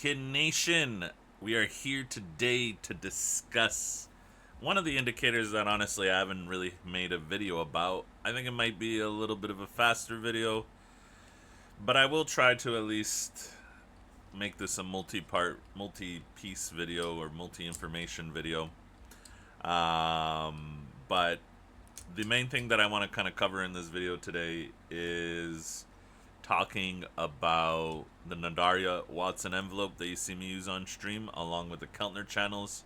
Naked Nation. We are here today to discuss one of the indicators that honestly I haven't really made a video about. I think it might be a little bit of a faster video, but I will try to at least make this a multi-part, multi-piece video or multi-information video. But the main thing that I want to kind of cover in this video today is talking about the Nadaria Watson envelope that you see me use on stream, along with the Keltner channels.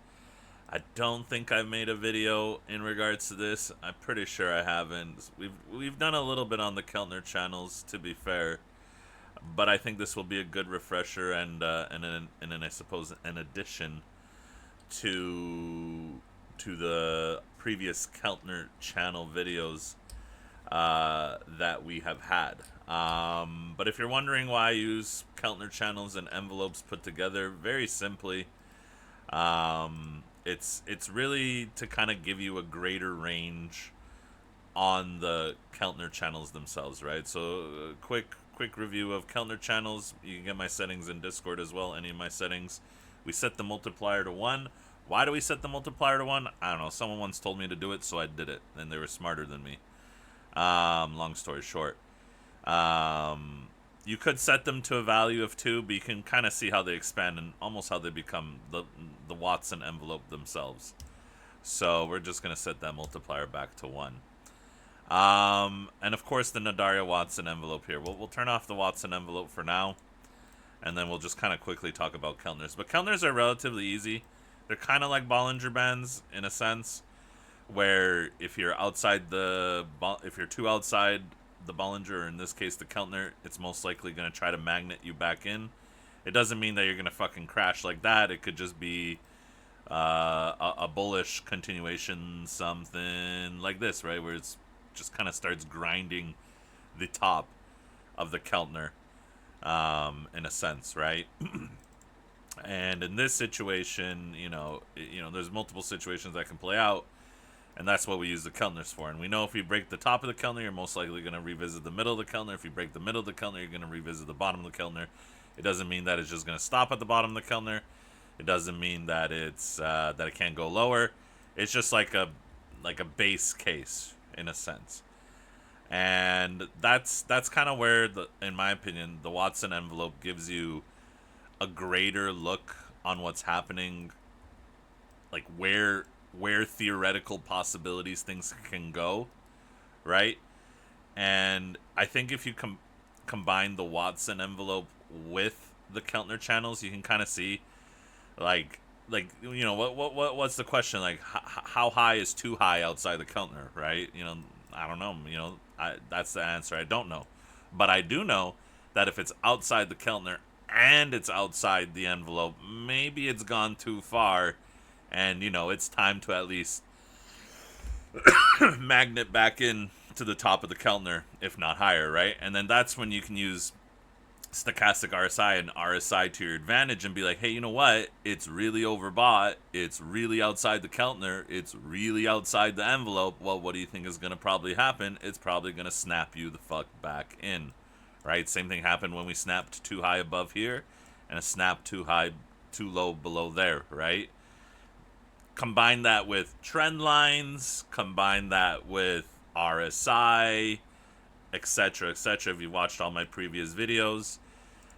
I don't think I've made a video in regards to this. I'm pretty sure I haven't. We've done a little bit on the Keltner channels, to be fair, but I think this will be a good refresher and then I suppose an addition to the previous Keltner channel videos that we have had. But if you're wondering why I use Keltner channels and envelopes put together, very simply, it's really to kind of give you a greater range on the Keltner channels themselves, right? So quick review of Keltner channels. You can get my settings in Discord as well, any of my settings. We set the multiplier to 1. Why do we set the multiplier to 1? I don't know. Someone once told me to do it, so I did it, and they were smarter than me. Long story short. You could set them to a value of 2, but you can kind of see how they expand and almost how they become the Watson envelope themselves. So we're just going to set that multiplier back to 1. And of course the Nadaria Watson envelope here. We'll turn off the Watson envelope for now, and then we'll just kind of quickly talk about Keltners. But Keltners are relatively easy. They're kind of like Bollinger Bands in a sense, where if you're too outside the Bollinger, or in this case the Keltner, it's most likely going to try to magnet you back in. It doesn't mean that you're going to fucking crash like that. It could just be a bullish continuation, something like this, right, where it's just kind of starts grinding the top of the Keltner, in a sense, right? And in this situation, there's multiple situations that can play out, and that's what we use the Keltners for. And we know if you break the top of the Keltner, you're most likely going to revisit the middle of the Keltner. If you break the middle of the Keltner, you're going to revisit the bottom of the Keltner. It doesn't mean that it's just going to stop at the bottom of the Keltner. It doesn't mean that it's that it can't go lower. It's just like a base case in a sense. And that's kind of where, in my opinion, the Watson envelope gives you a greater look on what's happening, like where theoretical possibilities things can go, right? And I think if you combine the Watson envelope with the Keltner channels, you can kind of see, what's the question? Like, how high is too high outside the Keltner, right? I don't know. That's the answer. I don't know, but I do know that if it's outside the Keltner and it's outside the envelope, maybe it's gone too far, and it's time to at least magnet back in to the top of the Keltner, if not higher, right? And then that's when you can use stochastic RSI and RSI to your advantage and be like, hey, you know what? It's really overbought. It's really outside the Keltner. It's really outside the envelope. Well, what do you think is going to probably happen? It's probably going to snap you the fuck back in, right? Same thing happened when we snapped too high above here and a snap too low below there, right? Combine that with trend lines, combine that with RSI, etc., etc. If you watched all my previous videos,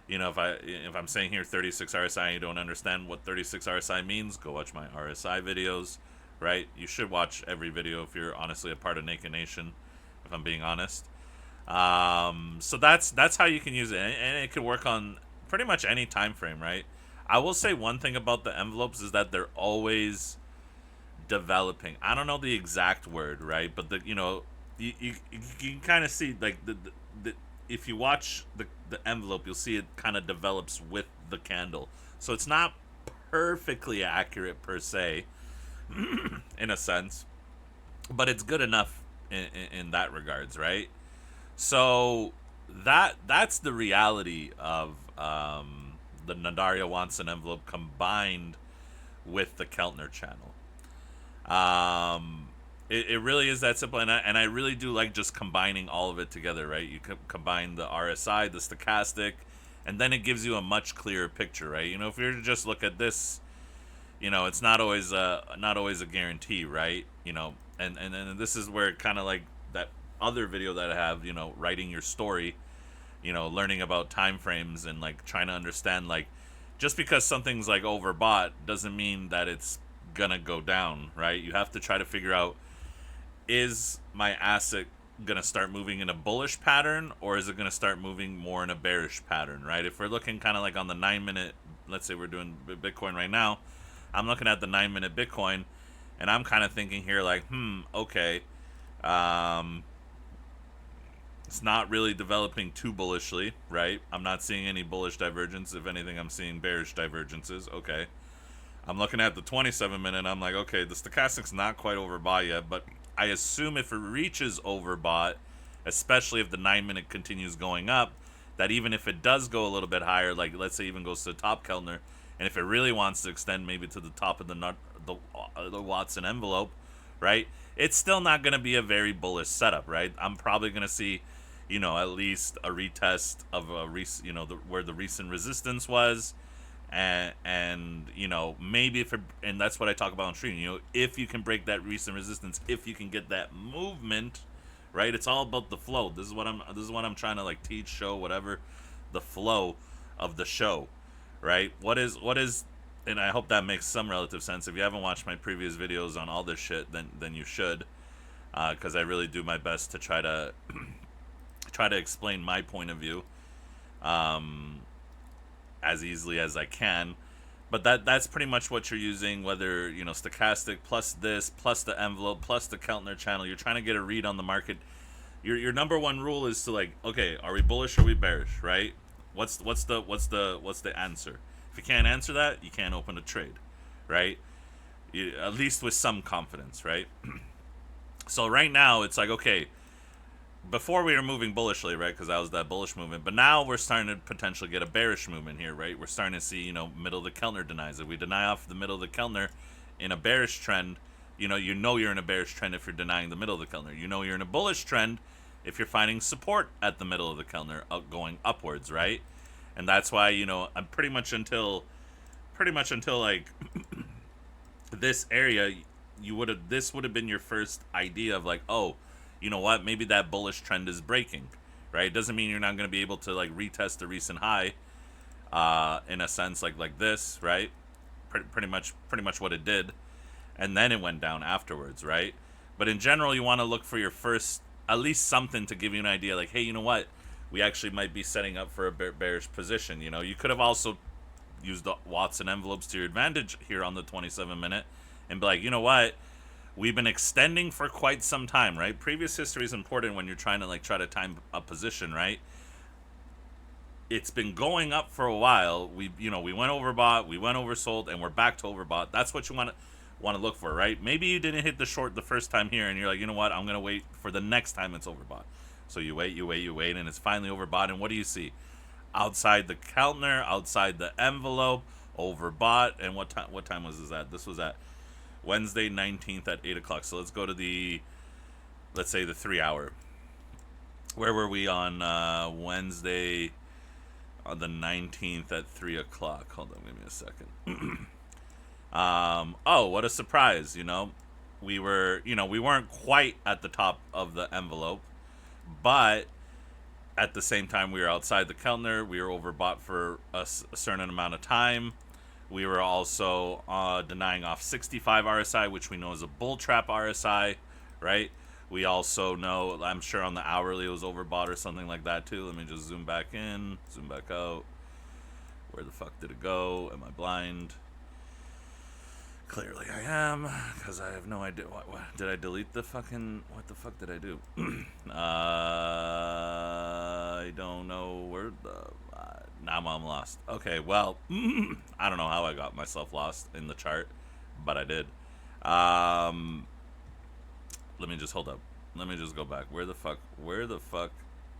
if I'm saying here 36 RSI and you don't understand what 36 RSI means, go watch my RSI videos, right? You should watch every video if you're honestly a part of Naked Nation, if I'm being honest. So that's how you can use it, and it can work on pretty much any time frame, right? I will say one thing about the envelopes is that they're always developing. I don't know the exact word, right? But you can kind of see, like, the if you watch the envelope, you'll see it kind of develops with the candle. So it's not perfectly accurate per se, in a sense, but it's good enough in that regards, right? So that's the reality of the Nadaria Watson envelope combined with the Keltner channel. It really is that simple, and I really do like just combining all of it together, right? You combine the RSI, the stochastic, And then it gives you a much clearer picture, right? You know, if you're to just look at this, you know, it's not always a guarantee, right? You know, and this is where kind of like that other video that I have, you know, writing your story, you know, learning about time frames and like trying to understand, like, just because something's like overbought doesn't mean that it's gonna go down, right? You have to try to figure out, is my asset gonna start moving in a bullish pattern, or is it gonna start moving more in a bearish pattern, right? If we're looking kind of like on the 9-minute, let's say we're doing Bitcoin right now, I'm looking at the 9-minute Bitcoin, and I'm kind of thinking here like, okay, um, it's not really developing too bullishly, right? I'm not seeing any bullish divergence. If anything, I'm seeing bearish divergences. Okay. I'm looking at the 27-minute, I'm like, okay, the stochastic's not quite overbought yet, but I assume if it reaches overbought, especially if the 9-minute continues going up, that even if it does go a little bit higher, like let's say even goes to the top Keltner, and if it really wants to extend maybe to the top of the Watson envelope, right? It's still not going to be a very bullish setup, right? I'm probably going to see, you know, at least a retest of you know, where the recent resistance was, and you know, maybe if it, and that's what I talk about on stream, you know, if you can break that recent resistance, if you can get that movement, right? It's all about the flow. This is what I'm trying to like teach, show, whatever, the flow of the show, right? What is, and I hope that makes some relative sense. If you haven't watched my previous videos on all this shit, then you should, because I really do my best to try to explain my point of view as easily as I can. But that's pretty much what you're using, whether, you know, stochastic plus this, plus the envelope, plus the Keltner channel. You're trying to get a read on the market. Your number one rule is to, like, okay, are we bullish or are we bearish, right? What's the answer? If you can't answer that, you can't open a trade, right? At least with some confidence, right? So right now it's like, okay, before we were moving bullishly, right? Because that was that bullish movement. But now we're starting to potentially get a bearish movement here, right? We're starting to see, you know, middle of the Keltner denies it. We deny off the middle of the Keltner in a bearish trend. You know you're in a bearish trend if you're denying the middle of the Keltner. You know you're in a bullish trend if you're finding support at the middle of the Keltner going upwards, right? And that's why, you know, I'm pretty much until like this area, this would have been your first idea of like, oh, you know what, maybe that bullish trend is breaking, right? It doesn't mean you're not going to be able to like retest the recent high, in a sense, like this, right? Pretty much what it did, and then it went down afterwards, right? But in general, you want to look for your first, at least something to give you an idea, like, hey, you know what, we actually might be setting up for a bearish position. You know, you could have also used the Watson envelopes to your advantage here on the 27-minute and be like, you know what, we've been extending for quite some time, right? Previous history is important when you're trying to like try to time a position, right? It's been going up for a while. We went overbought, we went oversold, and we're back to overbought. That's what you want to look for, right? Maybe you didn't hit the short the first time here, and you're like, you know what, I'm gonna wait for the next time it's overbought. So you wait, and it's finally overbought. And what do you see? Outside the Keltner, outside the envelope, overbought. And what time was this at? This was at Wednesday 19th at 8 o'clock. So let's go to let's say the 3 hour. Where were we on Wednesday on the 19th at 3 o'clock? Hold on, give me a second. Oh, what a surprise, you know. We weren't quite at the top of the envelope, but at the same time we were outside the Keltner. We were overbought for a certain amount of time. We were also denying off 65 RSI, which we know is a bull trap RSI, right? We also know, I'm sure on the hourly it was overbought or something like that too. Let me just zoom back in, zoom back out. Where the fuck did it go? Am I blind? Clearly I am, because I have no idea. What did I delete the fucking, what the fuck did I do? I don't know where now I'm lost. Okay, well, I don't know how I got myself lost in the chart, but I did. Let me just hold up. Let me just go back. Where the fuck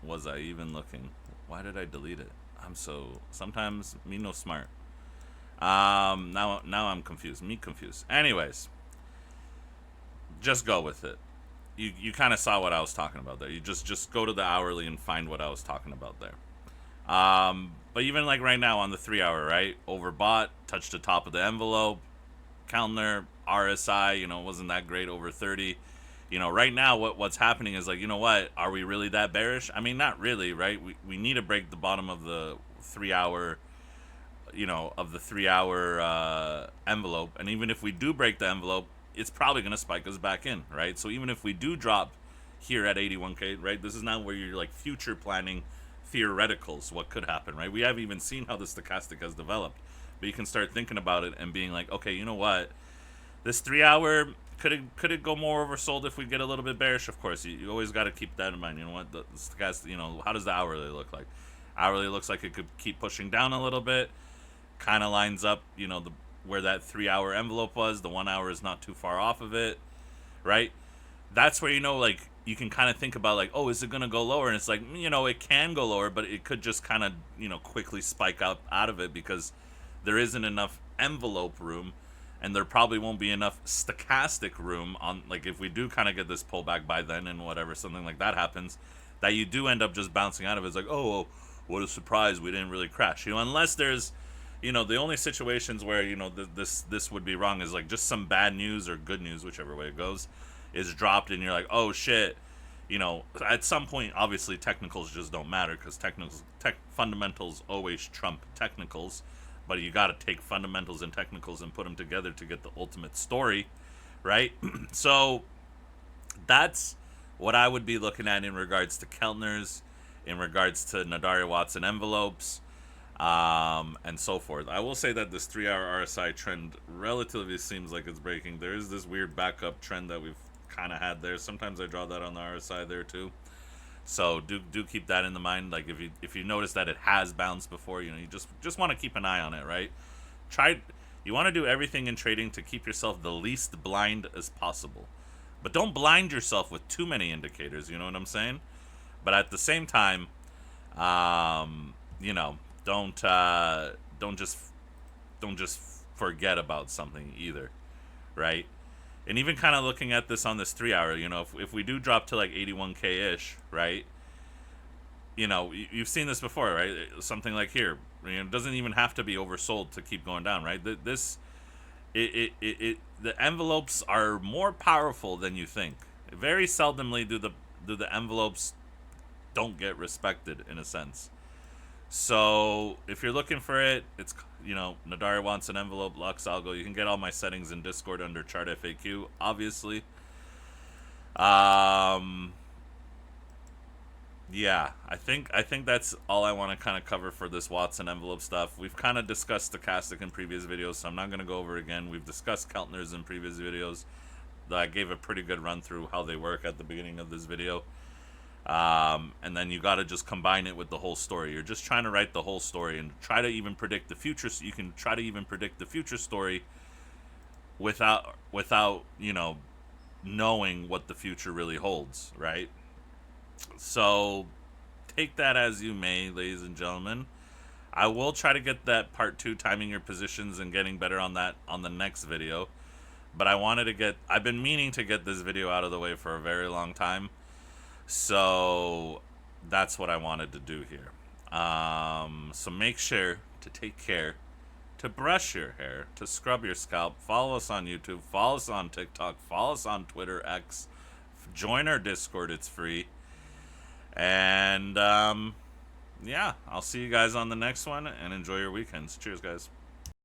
was I even looking? Why did I delete it? Sometimes me no smart. Now I'm confused. Me confused. Anyways, just go with it. You kind of saw what I was talking about there. You just go to the hourly and find what I was talking about there. But even like right now on the 3 hour, right? Overbought, touched the top of the envelope. Keltner, RSI, wasn't that great over 30. Right now what's happening is like, what? Are we really that bearish? I mean, not really, right? We need to break the bottom of the 3 hour, of the 3 hour envelope. And even if we do break the envelope, it's probably going to spike us back in, right? So even if we do drop here at 81K, right? This is now where you're like future planning theoreticals, what could happen, right? We haven't even seen how the stochastic has developed, but you can start thinking about it and being like, okay, you know what? This 3 hour could it go more oversold if we get a little bit bearish? Of course, you always got to keep that in mind. You know what? The stochastic, how does the hourly look like? Hourly looks like it could keep pushing down a little bit. Kind of lines up, where that 3 hour envelope was. The 1 hour is not too far off of it, right? That's where like you can kind of think about like, oh, is it gonna go lower? And it's like, it can go lower, but it could just kind of quickly spike up out of it because there isn't enough envelope room, and there probably won't be enough stochastic room on, like, if we do kind of get this pullback by then and whatever, something like that happens, that you do end up just bouncing out of it. It's like, oh, what a surprise, we didn't really crash, unless there's the only situations where this would be wrong is like just some bad news or good news, whichever way it goes, is dropped, and you're like, oh shit. At some point, obviously technicals just don't matter because fundamentals always trump technicals, but you got to take fundamentals and technicals and put them together to get the ultimate story, right? So that's what I would be looking at in regards to Keltners, in regards to Nadari Watson envelopes, and so forth. I will say that this 3 hour RSI trend relatively seems like it's breaking. There is this weird backup trend that we've kind of had there. Sometimes I draw that on the RSI there too. So do keep that in the mind. Like if you notice that it has bounced before, you just want to keep an eye on it, right? You want to do everything in trading to keep yourself the least blind as possible. But don't blind yourself with too many indicators, you know what I'm saying? But at the same time, don't just forget about something either, right? And even kind of looking at this on this 3 hour, if we do drop to like 81K ish, right? You've seen this before, right? Something like here, it doesn't even have to be oversold to keep going down, right? The envelopes are more powerful than you think. Very seldomly do the envelopes don't get respected in a sense. So if you're looking for it, it's Nadari wants an envelope, Lux Algo. You can get all my settings in Discord under Chart FAQ, obviously. Yeah, I think that's all I want to kind of cover for this Watson envelope stuff. We've kind of discussed stochastic in previous videos, so I'm not going to go over it again. We've discussed Keltners in previous videos. I gave a pretty good run through how they work at the beginning of this video. And then you got to just combine it with the whole story. You're just trying to write the whole story and try to even predict the future. So you can try to even predict the future story without knowing what the future really holds, right? So take that as you may, ladies and gentlemen. I will try to get that part 2, timing your positions and getting better on that on the next video. But I've been meaning to get this video out of the way for a very long time. So that's what I wanted to do here. So make sure to take care, to brush your hair, to scrub your scalp. Follow us on YouTube, follow us on TikTok, follow us on Twitter, X. Join our Discord, it's free. And yeah, I'll see you guys on the next one, and enjoy your weekends. Cheers, guys.